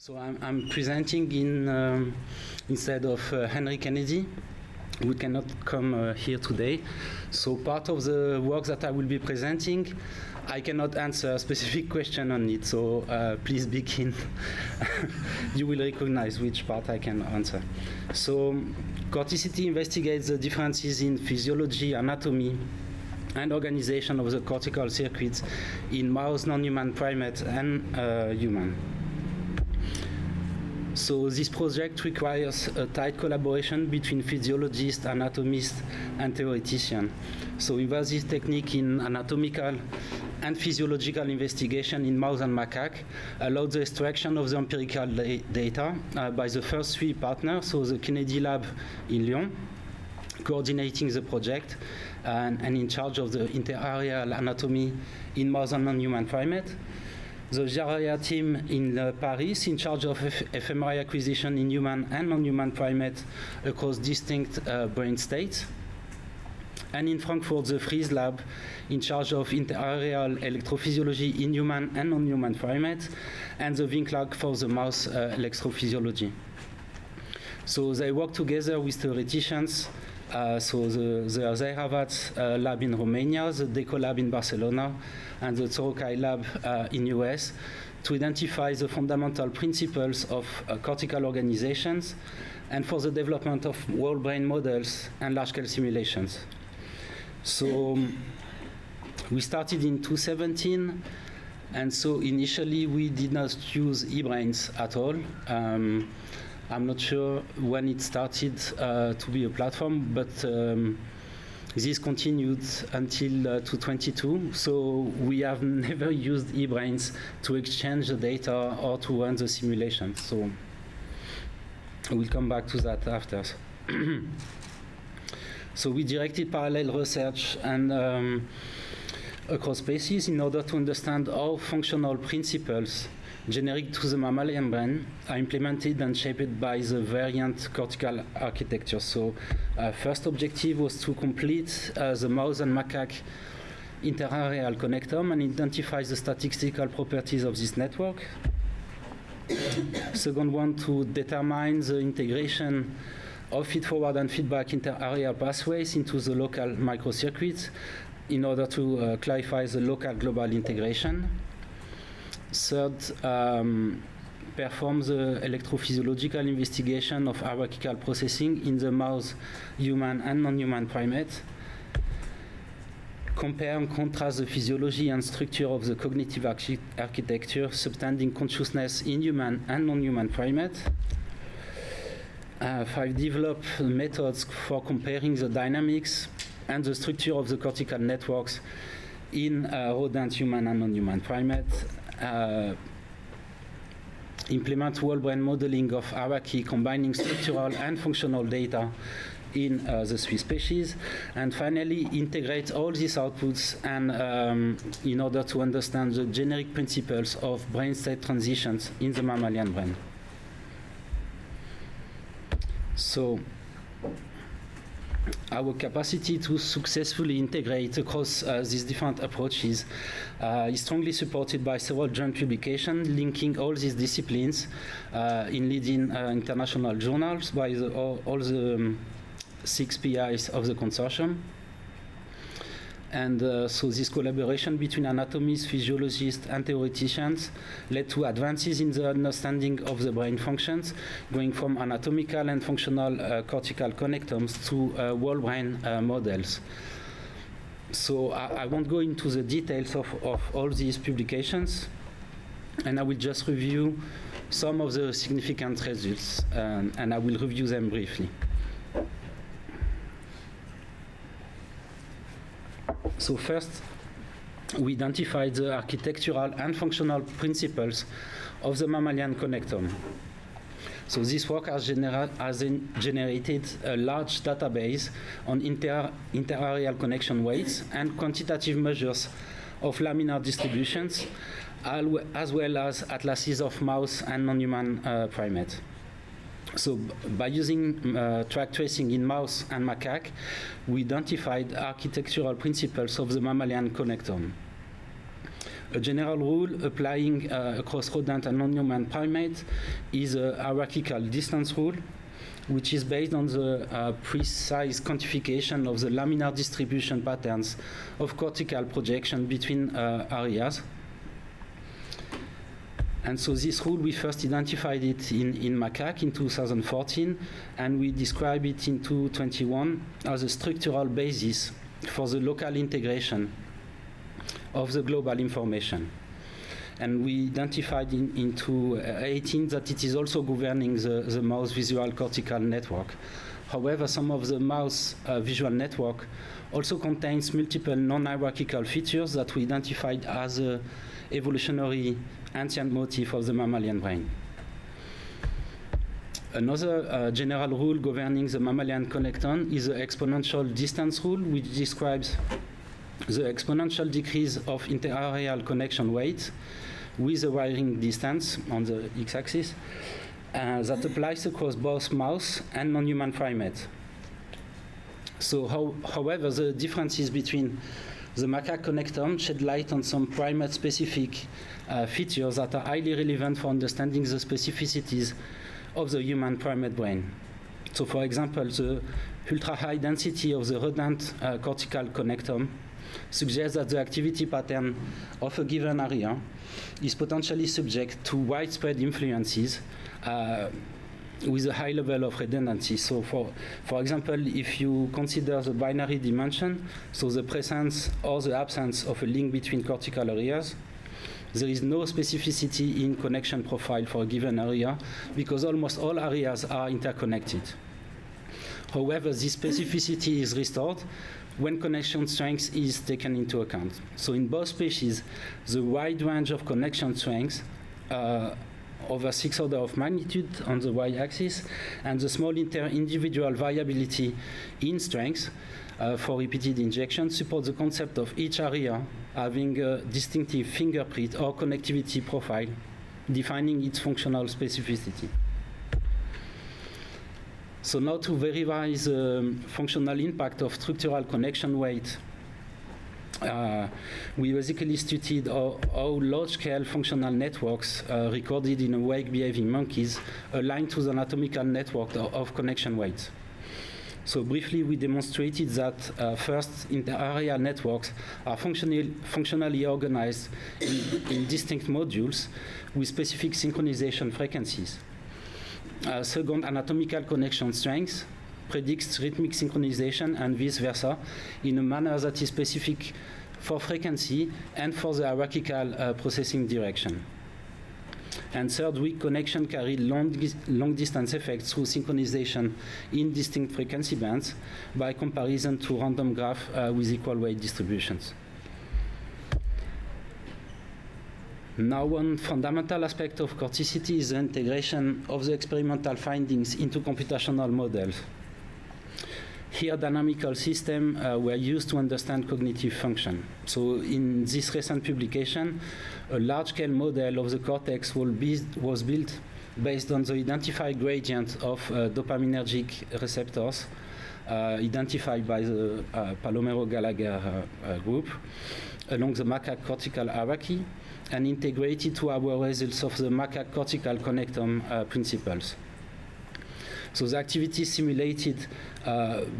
So I'm presenting instead of Henry Kennedy, who cannot come here today. So part of the work that I will be presenting, I cannot answer a specific question on it, so please be keen. You will recognize which part I can answer. So corticity investigates the differences in physiology, anatomy, and organization of the cortical circuits in mouse, non-human primates, and human. So this project requires a tight collaboration between physiologists, anatomists, and theoreticians. So invasive technique in anatomical and physiological investigation in mouse and macaque allowed the extraction of the empirical data by the first three partners, so the Kennedy Lab in Lyon, coordinating the project and in charge of the inter-areal anatomy in mouse and non-human primate. The Jararia team in Paris, in charge of fMRI acquisition in human and non-human primates across distinct brain states. And in Frankfurt, the Fries lab, in charge of inter-areal electrophysiology in human and non-human primates, and the Winklag for the mouse electrophysiology. So they work together with theoreticians, so the Zeiravat lab in Romania, the DECO lab in Barcelona, and the Tsorokai lab in US, to identify the fundamental principles of cortical organizations and for the development of whole brain models and large-scale simulations. So we started in 2017, and so initially we did not use eBrains at all. I'm not sure when it started to be a platform, but this continued until 2022. So we have never used eBrains to exchange the data or to run the simulations. So we'll come back to that after. So we directed parallel research and across species in order to understand how functional principles generic to the mammalian brain are implemented and shaped by the variant cortical architecture. So first objective was to complete the mouse and macaque interareal connectome and identify the statistical properties of this network. Second one, to determine the integration of feed-forward and feedback interareal pathways into the local microcircuits in order to clarify the local global integration. Third, perform the electrophysiological investigation of hierarchical processing in the mouse, human, and non-human primate. Compare and contrast the physiology and structure of the cognitive architecture subtending consciousness in human and non-human primate. 5, develop methods for comparing the dynamics and the structure of the cortical networks in rodent, human, and non-human primate. Implement whole brain modeling of hierarchy combining structural and functional data in the three species, and finally integrate all these outputs and in order to understand the generic principles of brain state transitions in the mammalian brain. So our capacity to successfully integrate across these different approaches is strongly supported by several joint publications linking all these disciplines in leading international journals by all the 6 PIs of the consortium. And so this collaboration between anatomists, physiologists, and theoreticians led to advances in the understanding of the brain functions, going from anatomical and functional cortical connectomes to whole brain models. So I won't go into the details of all these publications, and I will just review some of the significant results, and I will review them briefly. So first, we identified the architectural and functional principles of the mammalian connectome. So this work has generated a large database on interareal connection weights and quantitative measures of laminar distributions, as well as atlases of mouse and non-human primates. So by using track tracing in mouse and macaque, we identified architectural principles of the mammalian connectome. A general rule applying across rodent and non-human primates is a hierarchical distance rule, which is based on the precise quantification of the laminar distribution patterns of cortical projection between areas. And so this rule, we first identified it in macaque in 2014, and we describe it in 2021 as a structural basis for the local integration of the global information. And we identified in 2018 that it is also governing the mouse visual cortical network. However, some of the mouse visual network also contains multiple non-hierarchical features that we identified as a evolutionary ancient motif of the mammalian brain. Another general rule governing the mammalian connecton is the exponential distance rule, which describes the exponential decrease of interareal connection weight with the wiring distance on the x-axis that applies across both mouse and non-human primates. So, however, the differences between the macaque connectome shed light on some primate-specific features that are highly relevant for understanding the specificities of the human primate brain. So, for example, the ultra-high density of the rodent cortical connectome suggests that the activity pattern of a given area is potentially subject to widespread influences with a high level of redundancy. So for example, if you consider the binary dimension, so the presence or the absence of a link between cortical areas, there is no specificity in connection profile for a given area because almost all areas are interconnected. However, this specificity is restored when connection strength is taken into account. So in both species, the wide range of connection strengths over 6 orders of magnitude on the y-axis, and the small inter-individual variability in strength for repeated injection support the concept of each area having a distinctive fingerprint or connectivity profile, defining its functional specificity. So now to verify the functional impact of structural connection weight, we basically studied how large-scale functional networks recorded in awake-behaving monkeys align to the anatomical network of connection weights. So briefly, we demonstrated that first, inter-area networks are functionally organized in distinct modules with specific synchronization frequencies. Second, anatomical connection strength predicts rhythmic synchronization and vice versa in a manner that is specific for frequency and for the hierarchical processing direction. And third, weak connection carried long distance effects through synchronization in distinct frequency bands by comparison to random graph with equal weight distributions. Now, one fundamental aspect of corticity is the integration of the experimental findings into computational models. Here, dynamical systems were used to understand cognitive function. So in this recent publication, a large-scale model of the cortex was built based on the identified gradient of dopaminergic receptors identified by the Palomero-Gallagher group along the macaque cortical hierarchy and integrated to our results of the macaque cortical connectome principles. So the activity simulated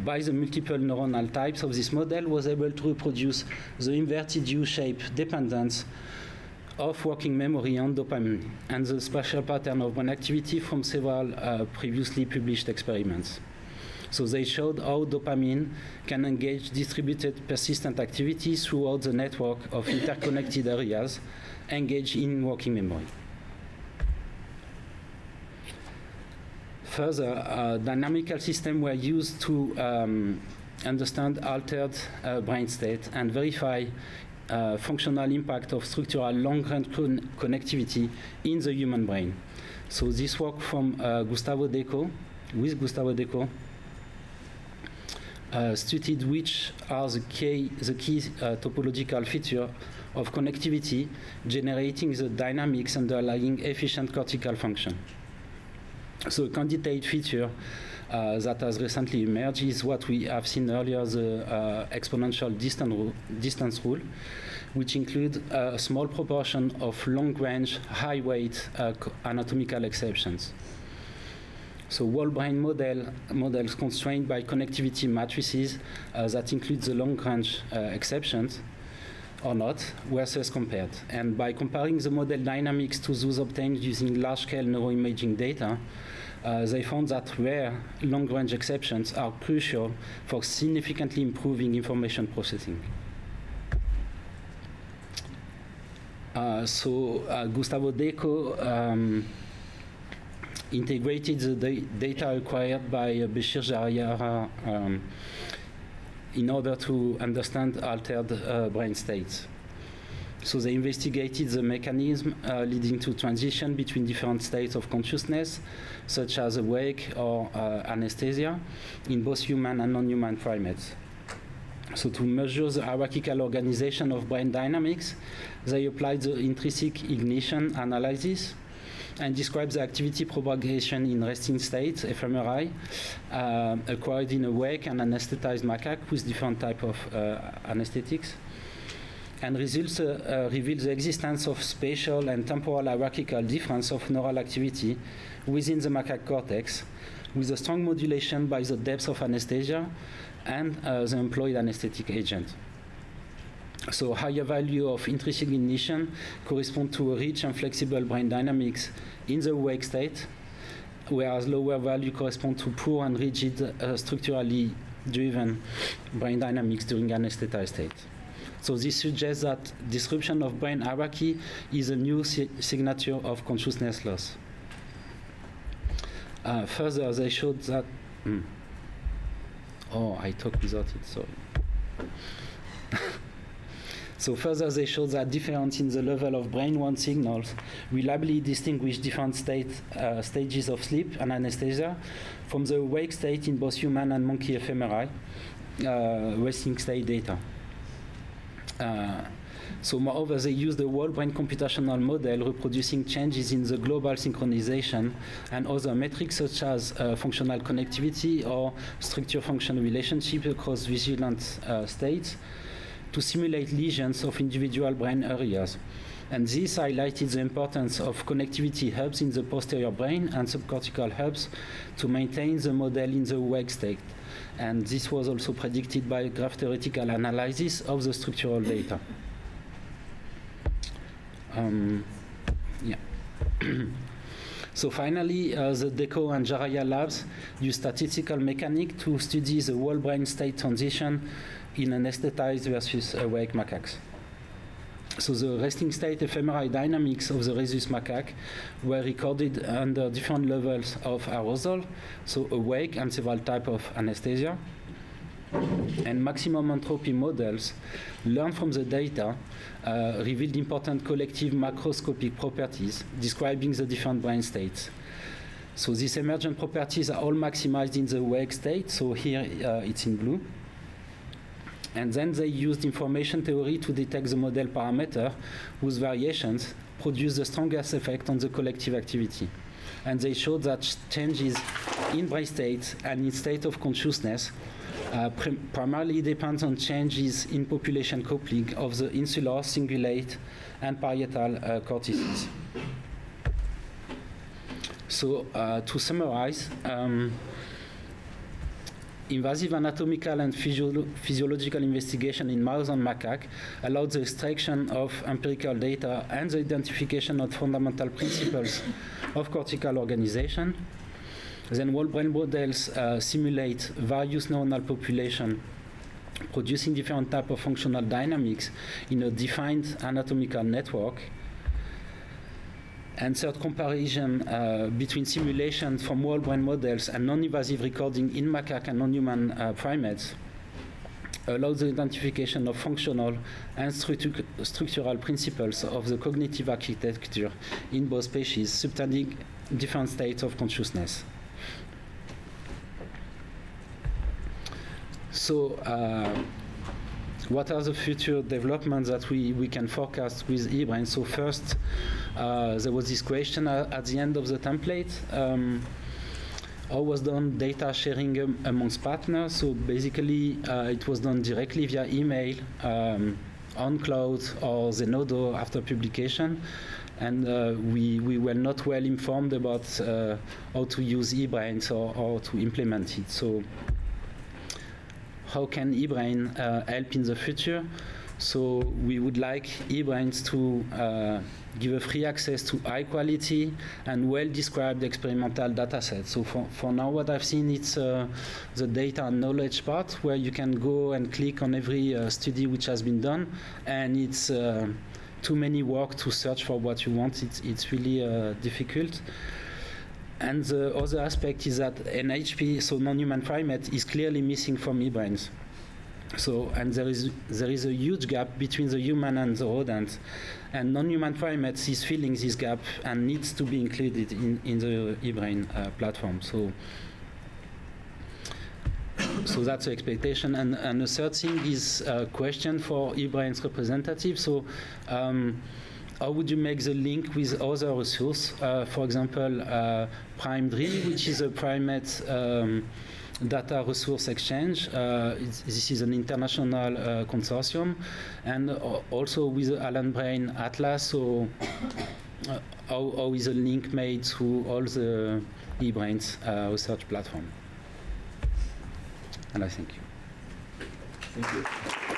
by the multiple neuronal types of this model was able to reproduce the inverted U-shape dependence of working memory on dopamine and the spatial pattern of brain activity from several previously published experiments. So they showed how dopamine can engage distributed persistent activities throughout the network of interconnected areas engaged in working memory. Further, dynamical systems were used to understand altered brain state and verify functional impact of structural long-range connectivity in the human brain. So this work from Gustavo Deco studied which are the key topological feature of connectivity generating the dynamics underlying efficient cortical function. So a candidate feature that has recently emerged is what we have seen earlier, the exponential distance rule, which include a small proportion of long-range, high-weight anatomical exceptions. So whole brain models constrained by connectivity matrices that include the long-range exceptions or not were thus compared. And by comparing the model dynamics to those obtained using large-scale neuroimaging data, they found that rare long-range exceptions are crucial for significantly improving information processing. Gustavo Deco integrated the data acquired by Bashir Jariara in order to understand altered brain states. So they investigated the mechanism leading to transition between different states of consciousness, such as awake or anesthesia, in both human and non-human primates. So to measure the hierarchical organization of brain dynamics, they applied the intrinsic ignition analysis and described the activity propagation in resting states, fMRI, acquired in awake and anesthetized macaque with different type of anesthetics. And results reveal the existence of spatial and temporal hierarchical difference of neural activity within the macaque cortex, with a strong modulation by the depth of anesthesia and the employed anesthetic agent. So higher value of intrinsic ignition correspond to a rich and flexible brain dynamics in the awake state, whereas lower value correspond to poor and rigid structurally driven brain dynamics during anesthetized state. So this suggests that disruption of brain hierarchy is a new signature of consciousness loss. Further, they showed that... Oh, I talked without it, sorry. So further, they showed that difference in the level of brain-one signals reliably distinguish different stages of sleep and anesthesia from the awake state in both human and monkey fMRI, resting state data. So moreover, they used the whole brain computational model reproducing changes in the global synchronization and other metrics such as functional connectivity or structure-function relationship across vigilant states to simulate lesions of individual brain areas. And this highlighted the importance of connectivity hubs in the posterior brain and subcortical hubs to maintain the model in the awake state. And this was also predicted by graph theoretical analysis of the structural data. So finally, the Deco and Jaraya labs use statistical mechanics to study the whole brain state transition in anesthetized versus awake macaques. So the resting state fMRI dynamics of the rhesus macaque were recorded under different levels of arousal, so awake and several types of anesthesia. And maximum entropy models learned from the data revealed important collective macroscopic properties describing the different brain states. So these emergent properties are all maximized in the awake state, so here it's in blue. And then they used information theory to detect the model parameter whose variations produce the strongest effect on the collective activity. And they showed that changes in brain state and in state of consciousness primarily depends on changes in population coupling of the insular, cingulate, and parietal cortices. So to summarize, invasive anatomical and physiological investigation in mouse and macaque allowed the extraction of empirical data and the identification of fundamental principles of cortical organization. Then whole brain models simulate various neuronal populations producing different types of functional dynamics in a defined anatomical network. And third, comparison between simulation from whole brain models and non-invasive recording in macaque and non-human primates allows the identification of functional and structural principles of the cognitive architecture in both species, subtending different states of consciousness. So, what are the future developments that we can forecast with eBrain? So first, there was this question at the end of the template. How was done data sharing amongst partners? So basically, it was done directly via email on cloud or Zenodo after publication, and we were not well informed about how to use eBrains or to implement it. So how can eBrain help in the future? So we would like eBrains to give a free access to high quality and well-described experimental data sets. So for now, what I've seen, it's the data and knowledge part, where you can go and click on every study which has been done, and it's too many work to search for what you want. It's really difficult. And the other aspect is that NHP, so non-human primate, is clearly missing from eBrains. So, and there is a huge gap between the human and the rodent, and non-human primates is filling this gap and needs to be included in the eBrain platform. So that's the expectation. And the third thing is a question for eBrain's representative. So how would you make the link with other resources? For example, PrimeDRI, which is a primate data resource exchange. This is an international consortium, and also with the Allen Brain Atlas. So how is a link made to all the eBrains research platform? And I thank you. Thank you.